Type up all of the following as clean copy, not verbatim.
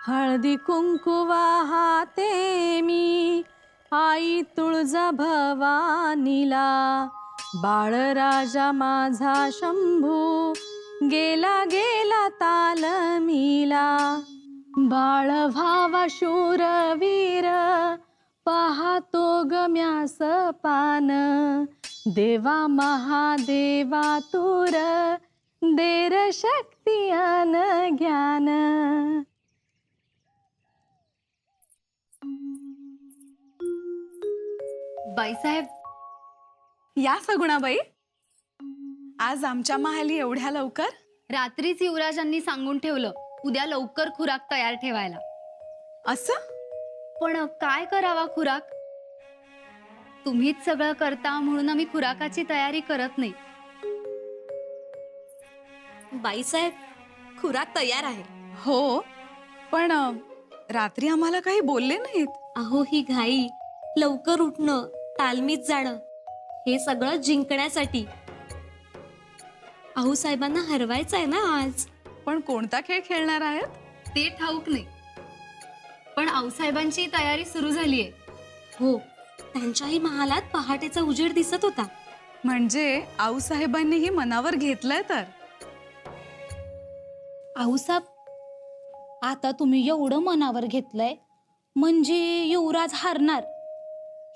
हळदी कुंकू वाहाते मी आई तुळजा भवानीला, बाळराजा माझा शंभू गेला गेला तालमीला. बाळ व्हावा शूरवीर पाहतो गम्यास पान, देवा महादेवा तूर देर शक्ती अन ज्ञान. बाईसाहेब, या सगुणाबाई, आज आमच्या महाली एवढ्या लवकर? रात्रीच युवराजांनी सांगून ठेवलं उद्या लवकर खुराक तयार ठेवायला. असं? पण काय करावा खुराक? तुम्हीच सगळं करता म्हणून आम्ही खुराकाची तयारी करत नाही. बाईसाहेब, खुराक तयार आहे. हो, पण रात्री आम्हाला काही बोलले नाहीत. अहो, ही घाई, लवकर उठणं, तालमीत जाणं, हे सगळं जिंकण्यासाठी. आऊ साहेबांना हरवायचं आहे ना आज. पण कोणता खेळ खेळणार आहेत? ते ठाऊक नाही, पण आऊसाहेबांची तयारी सुरू झालीये. हो, त्यांच्याही महालात पहाटेचा उजेड दिसत होता. म्हणजे आऊसाहेबांनीही मनावर घेतलंय तर. आऊसाहेब, आता तुम्ही एवढं मनावर घेतलंय म्हणजे युवराज हारणार,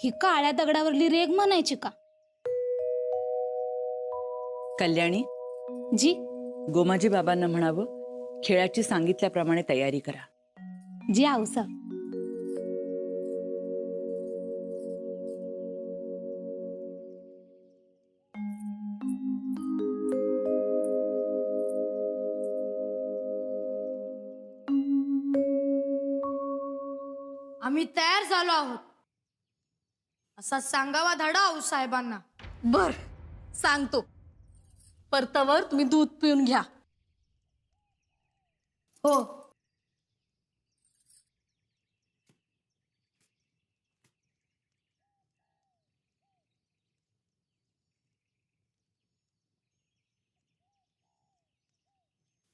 ही काळ्या दगडावरली रेग म्हणायची का? कल्याणी, जी गोमाजी बाबांना म्हणावं खेळाची सांगितल्याप्रमाणे तयारी करा. जी आऊसाहेब. आम्ही तयार झालो आहोत असा सांगावा धडा आऊसाहेबांना. बर, सांगतो. परतवर तुम्ही दूध पिऊन घ्या. हो.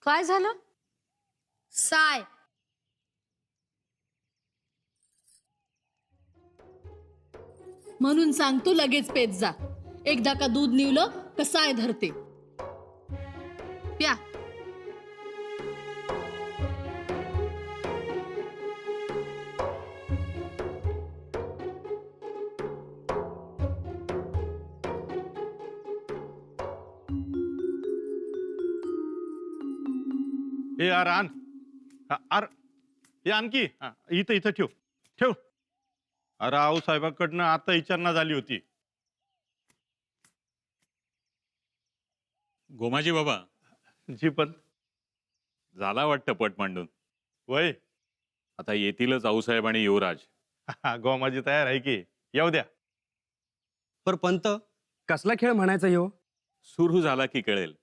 काय झालं? साय. म्हणून सांगतो लगेच पेत जा. एकदा का दूध निवलं कसाय धरते. प्या. हे यार आण. अरे हे आणखी इथं इथं ठेव ठेव. अरे आऊ साहेबांकडनं आता विचारणा झाली होती. गोमाजी बाबा, जी पण झाला वाटतं पट मांडून. वय आता येतीलच आऊसाहेब आणि युवराज. गोमाजी तयार आहे की, येऊ द्या. पर पंत, कसला खेळ म्हणायचा ह्यो? सुरू झाला की कळेल.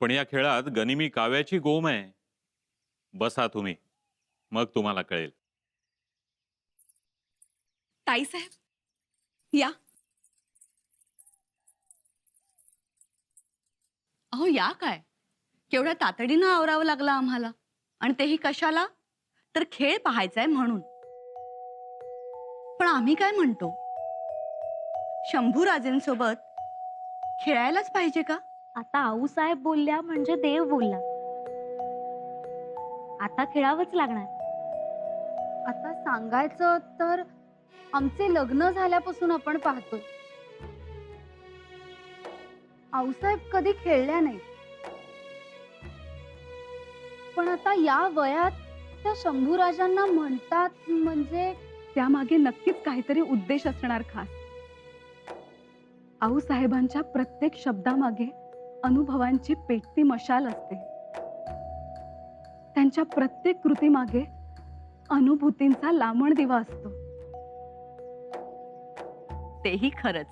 पण या खेळात गनिमी काव्याची गोम आहे. बसा तुम्ही, मग तुम्हाला कळेल. ताईसाहेब, या. अहो, या काय, केवढ्या तातडीनं आवरावं लागलं आम्हाला, आणि तेही कशाला? तर खेळ पाहायचाय म्हणून. पण आम्ही काय म्हणतो, शंभूराजेंसोबत खेळायलाच पाहिजे का? आता आऊ साहेब बोलल्या म्हणजे देव बोलला. आता खेळावंच लागणार. आता सांगायचं तर आमचे लग्न झाल्यापासून आपण पाहतोय आऊसाहेब कधी खेळल्या नाही. पण आता या वयात त्या शंभूराजांना म्हणतात म्हणजे त्यामागे नक्कीच काहीतरी उद्देश असणार खास. आऊसाहेबांच्या प्रत्येक शब्दामागे अनुभवांची पेटती मशाल असते. त्यांच्या प्रत्येक कृतीमागे अनुभूतींचा लांबण दिवा असतो. तेही खरंच.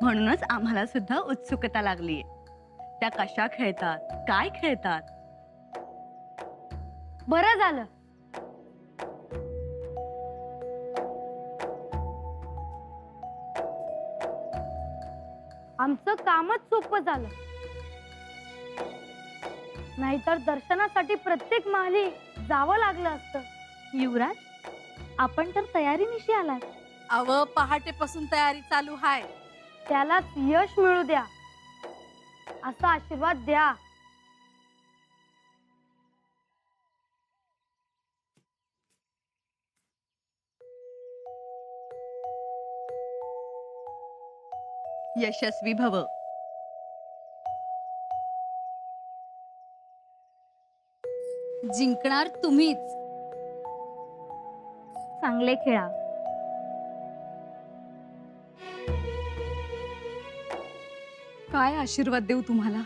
म्हणूनच आम्हाला सुद्धा उत्सुकता लागलीये. त्या कशा खेळतात, काय खेळतात. बरं झालं. आमचं कामच सोपं झालं. नाहीतर दर्शनासाठी प्रत्येक महाली जावं लागलं असतं. युवराज, आपण तर तयारीनिशी आलात. अव पहाटेपासून तयारी चालू हाय. त्याला यश मिळू द्या असा आशीर्वाद द्या. यशस्वी भव. जिंकणार तुम्हीच. चांगले खेळा. काय आशीर्वाद देऊ तुम्हाला.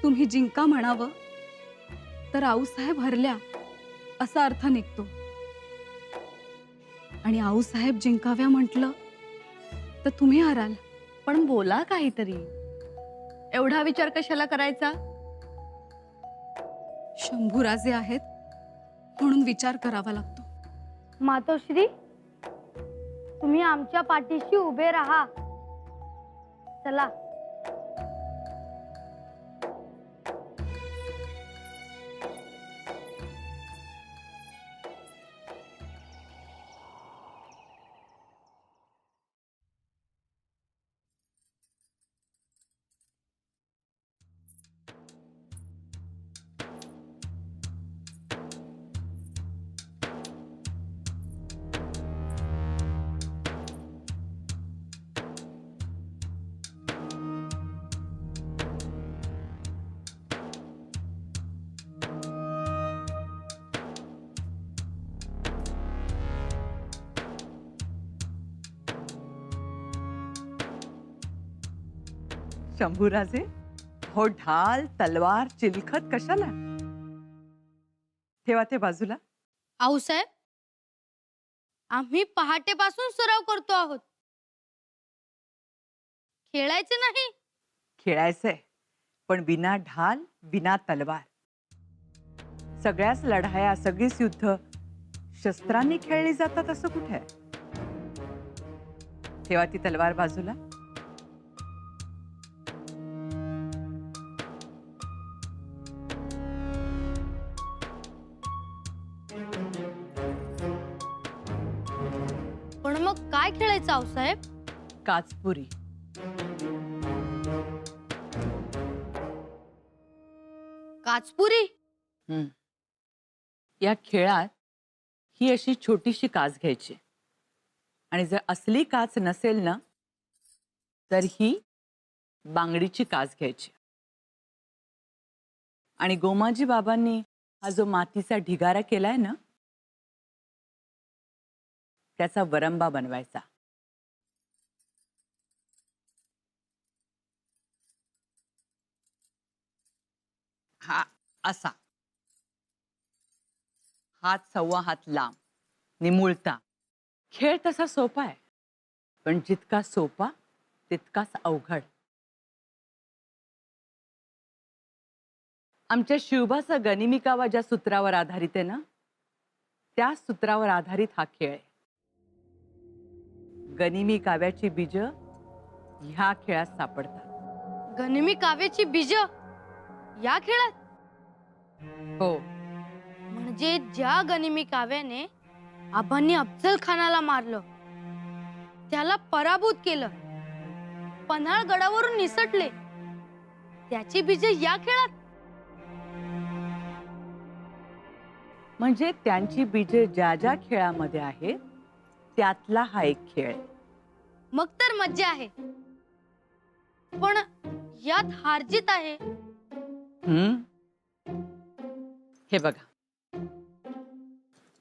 तुम्ही जिंका म्हणावं तर आऊसाहेब हरल्या असा अर्थ निघतो, आणि आऊसाहेब जिंकाव्या म्हटलं तर तुम्ही हराल. पण बोला काहीतरी. एवढा विचार कशाला करायचा? शंभूराजे आहेत म्हणून विचार करावा लागतो. मातोश्री, तुम्ही आमच्या पाठीशी उभे राहा. चला. शंभूराजे, हो ढाल तलवार चिलखत कशाला? ठेवा ते बाजूला. आऊसाहेब, आम्ही पहाटेपासून सराव करतो आहोत. खेळायचे नाही. खेळायचंय, पण बिना ढाल बिना तलवार. सगळ्याच लढाया, सगळीच युद्ध शस्त्रांनी खेळली जातात असं कुठे आहे? ठेवा ती तलवार बाजूला. पण मग काय खेळायचं आऊसाहेब? काचपुरी. काचपुरी? या खेळात ही अशी छोटीशी काच घ्यायची, आणि जर असली काच नसेल ना तर ही बांगडीची काच घ्यायची, आणि गोमाजी बाबांनी हा जो मातीचा ढिगारा केलाय ना त्याचा वरंबा बनवायचा. हा असा, हात 1.25 हात लांब, निमुळता. खेळ तसा सोपा आहे, पण जितका सोपा तितकाच अवघड. आमच्या शिवबाचा गनिमी कावा ज्या सूत्रावर आधारित आहे ना त्या सूत्रावर आधारित हा खेळ आहे. गनिमी काव्याची बीज ह्या खेळात सापडतात. गनिमी काव्याची बीज या खेळात? हो, म्हणजे ज्या गनिमी काव्याने आबांनी अफजल खानाला मारलं, त्याला पराभूत केलं, पन्हाळ गडावरून निसटले, त्याची बीज या खेळात? म्हणजे त्यांची बीज ज्या ज्या खेळामध्ये आहेत त्यातला हा एक खेळ आहे. मग तर मज्जा आहे. पण यात हारजीत आहे. हे बघा,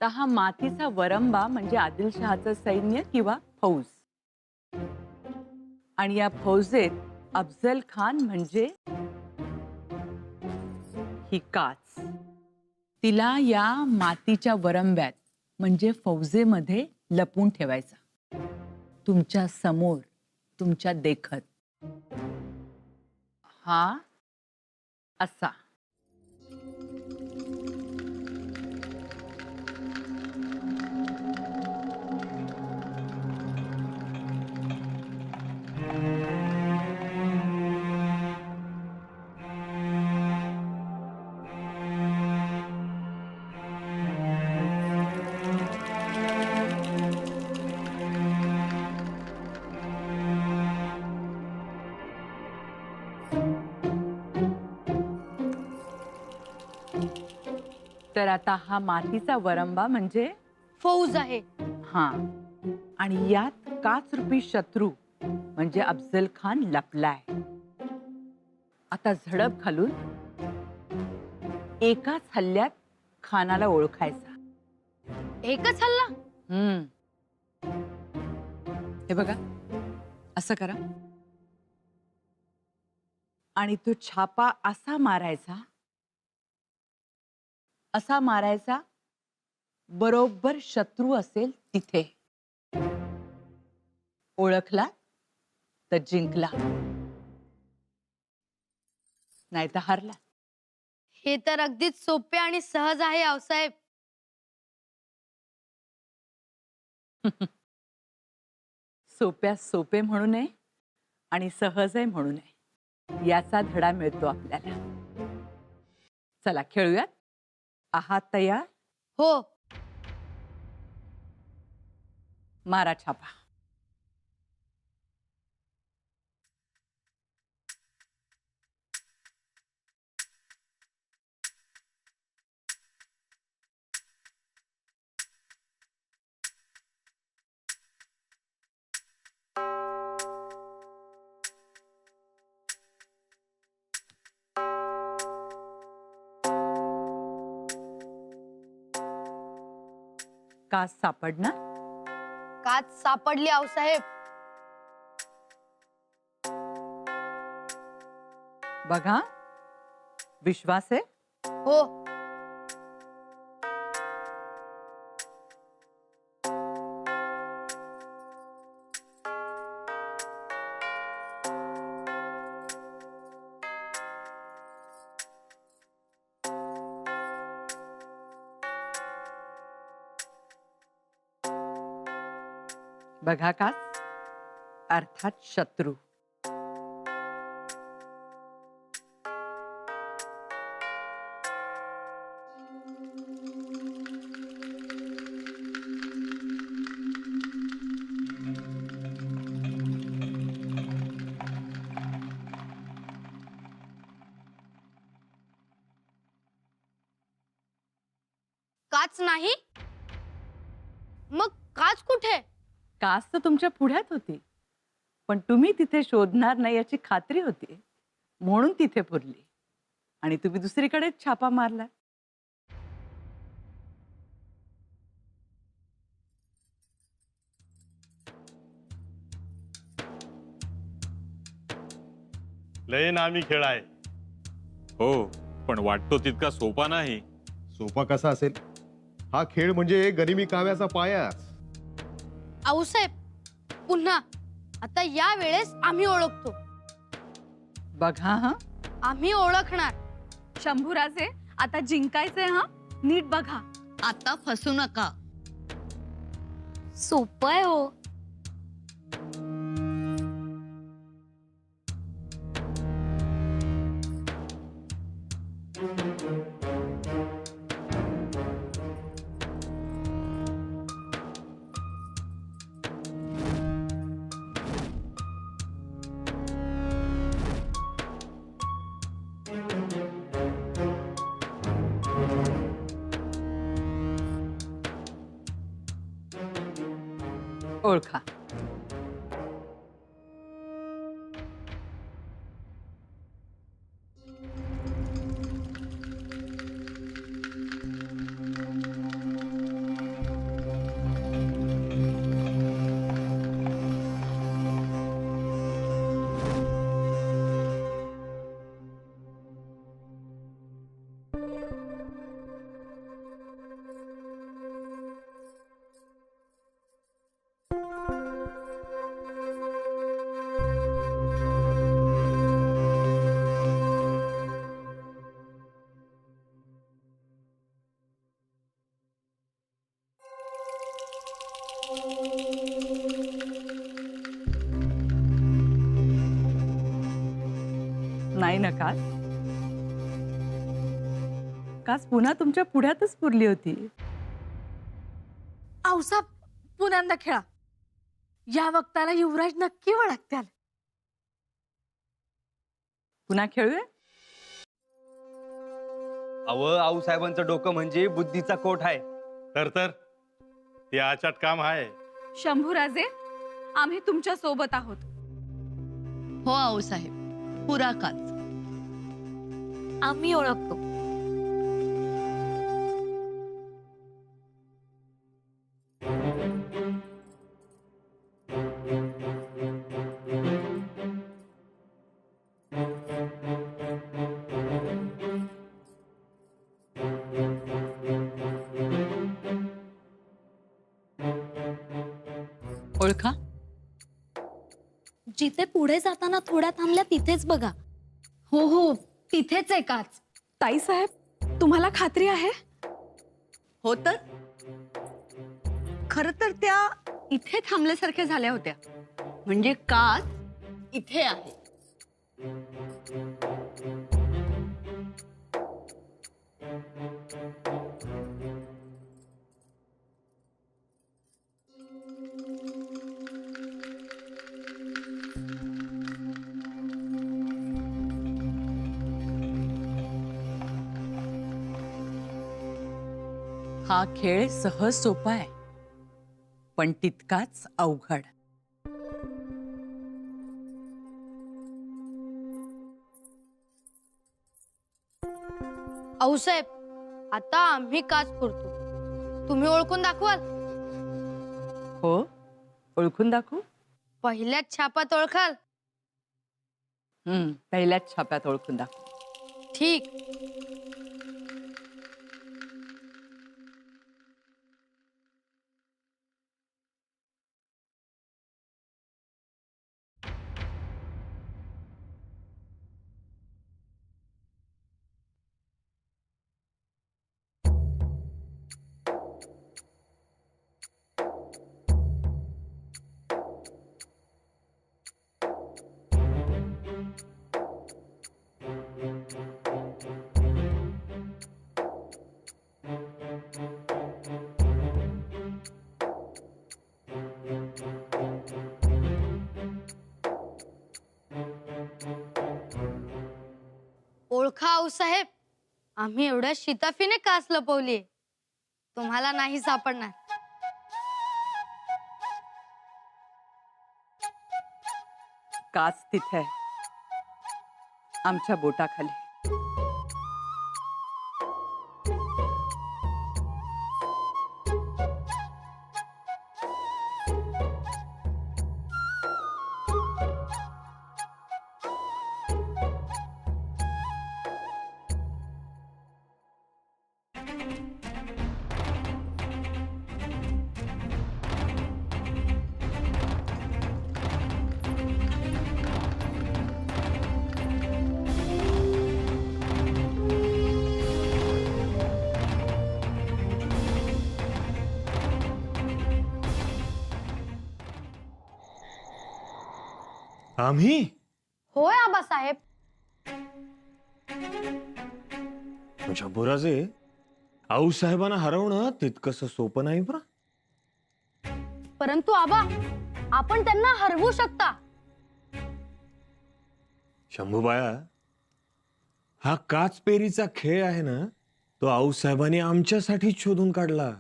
तर हा मातीचा वरंबा म्हणजे आदिलशहाचं सैन्य किंवा फौज, आणि या फौजेत अफजल खान म्हणजे ही काच. तिला या मातीच्या वरंब्यात म्हणजे फौजेमध्ये लपून ठेवायचा, तुमच्या समोर, तुमच्या देखत. हा असा. तर आता हा मातीचा वरंबा म्हणजे फौज आहे. हा, आणि यात काच रूपी शत्रू म्हणजे अफजल खान लपलाय. आता झडप घालून एकाच हल्ल्यात खानाला ओळखायचा. एकच हल्ला? हे बघा, असं करा आणि तो छापा असा मारायचा बरोबर शत्रू असेल तिथे. ओळखला तर जिंकला, नाही तर हारला. हे तर अगदीच सोपे आणि सहज आहे आऊसाहेब. सोप्या सोपे म्हणू नये आणि सहज आहे म्हणू नये, याचा धडा मिळतो आपल्याला. चला खेळूयात. आहात तयार? हो. मारा छापा. काच सापडणार? काच सापडली आऊसाहेब. बघा, विश्वास आहे? हो. बघा काच, अर्थात शत्रू. काच नाही? मग काच कुठे? काच तर तुमच्या पुढ्यात होती, पण तुम्ही तिथे शोधणार नाही याची खात्री होती म्हणून तिथे पुरली, आणि तुम्ही दुसरीकडेच छापा मारला. लय नामी खेळ आहे. हो, पण वाटतो तितका सोपा नाही. सोपा कसा असेल? हा खेळ म्हणजे गनिमी काव्याचा पायाच. आऊसाहेब, पुन्हा आता या वेळेस आम्ही ओळखतो. बघा हा, आम्ही ओळखणार. शंभूराजे, आता जिंकायचंय हा, नीट बघा. आता फसू नका. सोपं आहे हो. ओळखा. नाही ना काच? काच पुन्हा तुमच्या पुढ्यातच पुरली होती. आऊसाहेब, पुन्हा खेळा. या वक्ताला युवराज नक्की ओळखत्याल. पुन्हा खेळूया. आऊसाहेबांचं डोकं म्हणजे बुद्धीचा कोट आहे. तर ते आचाट काम आहे. शंभूराजे, आम्ही तुमच्या सोबत आहोत. हो आऊसाहेब, पुरा काच. आम्ही ओळखतो. ओळखा? जिथे पुढे जाताना थोड्या थांबल्या तिथेच बघा. हो हो, तिथेच आहे काच. ताईसाहेब, तुम्हाला खात्री आहे? हो तर खर तर त्या इथे थांबल्यासारख्या झाल्या होत्या. म्हणजे काच इथे आहे. हा खेळ सहज सोपा आहे, पण तितकाच अवघड. आऊसाहेब, आता आम्ही काच पुरतो. तुम्ही ओळखून दाखवाल? हो, ओळखून दाखवू? पहिल्याच छापात ओळखाल? पहिल्याच छाप्यात ओळखून दाखवू. ठीक. ओळखा आऊसाहेब, आम्ही एवढ्या शिताफीने काच लपवलीये, तुम्हाला नाही सापडणार. काच तिथे आहे, आमच्या बोटाखाली. आम्ही? होय आबासाहेब. शंभूराजे, आऊसाहेबांना हरवणं तितकंसं सोपं नाही बरं. परंतु आबा, आपण त्यांना हरवू शकता. शंभूबाया, हा काचपेरीचा खेळ आहे ना, तो आऊसाहेबांनी आमच्यासाठी शोधून काढला.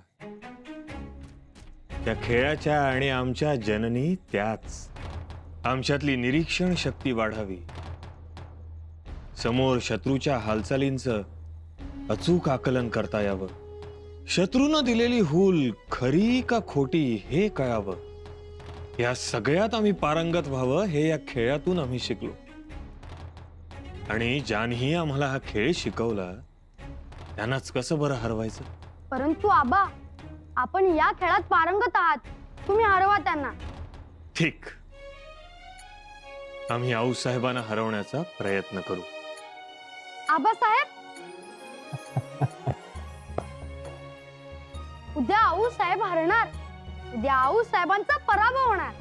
त्या खेळाच्या आणि आमच्या जननी त्याच. आमच्यातली निरीक्षण शक्ती वाढावी, समोर शत्रूच्या हालचालींचं अचूक आकलन करता यावं, शत्रूनं दिलेली हूल खरी का खोटी हे कळावं. या सगळ्यात आम्ही पारंगत व्हावं हे या खेळातून आम्ही शिकलो. आणि ज्यांनी आम्हाला हा खेळ शिकवला त्यांनाच कसं बरं हरवायचं. परंतु आबा, आपण या खेळात पारंगत आहात, तुम्ही हरवा त्यांना. ठीक, आम्ही आऊसाहेबांना हरवण्याचा प्रयत्न करू. आबासाहेब, उद्या आऊसाहेब हरणार. उद्या आऊसाहेबांचा पराभव होणार.